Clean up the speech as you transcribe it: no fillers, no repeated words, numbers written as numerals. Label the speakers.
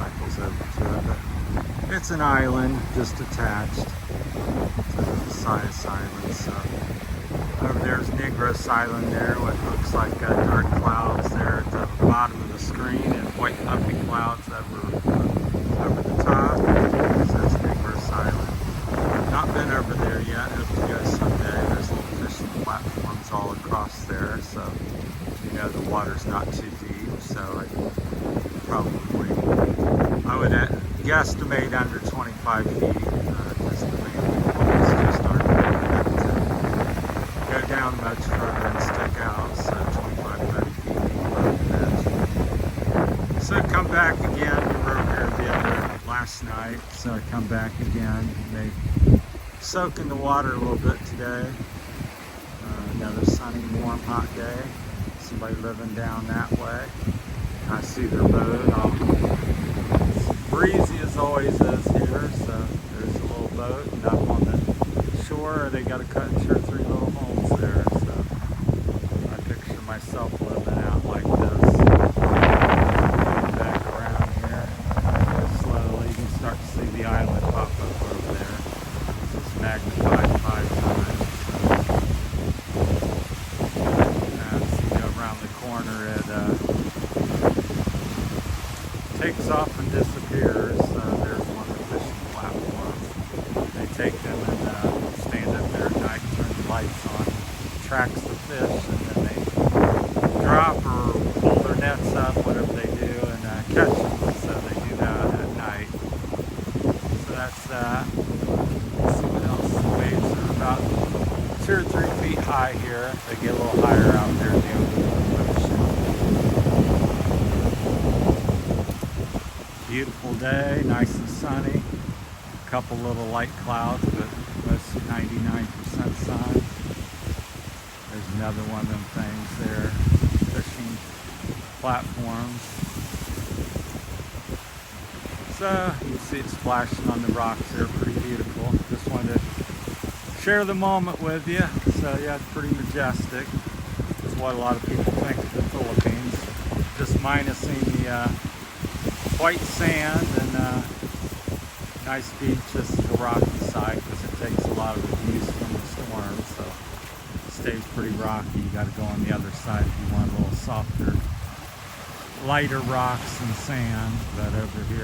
Speaker 1: motorcycles over to it. But it's an island just attached to the Visayas Island. So over there's Negros Island there, what looks like dark clouds there at the bottom of the screen and white puffy clouds over the top. So that's Negros Island. Not been over there yet. Hope to go someday. There's little fishing platforms all across there, so you know the water's not too deep. So I would guesstimate under 25 feet. Just the main just aren't big enough to go down much further and stick out. So 25, 30 feet above the edge. So come back again. We were over here the other last night. So I come back again. They soak in the water a little bit today. Another sunny, warm, hot day. Somebody living down that way. I see their boat. It's breezy as always is here, so there's a little boat, and up on the shore they got to cut 2 or 3 little holes there. So I picture myself living out like this. Back around here, slowly you can start to see the island pop up over there. It's magnified 5 times. Around the corner it takes off and disappears. There's one of the fishing platforms. They take them and stand up there at night, turn the lights on, tracks the fish, and then they drop or pull their nets up, whatever they do, and catch them. So they do that at night. So that's that. Let's see what else. The waves are about 2 or 3 feet high here. They get a little higher out there in the open. Beautiful day, nice and sunny. A couple little light clouds, but most 99% sun. There's another one of them things there, fishing platforms. So you can see it splashing on the rocks there, pretty beautiful. Just wanted to share the moment with you. So yeah, it's pretty majestic. That's what a lot of people think of the Philippines. Just minusing the white sand and nice beach. This is the rocky side because it takes a lot of abuse from the storm, so it stays pretty rocky. You got to go on the other side if you want a little softer, lighter rocks and sand. But over here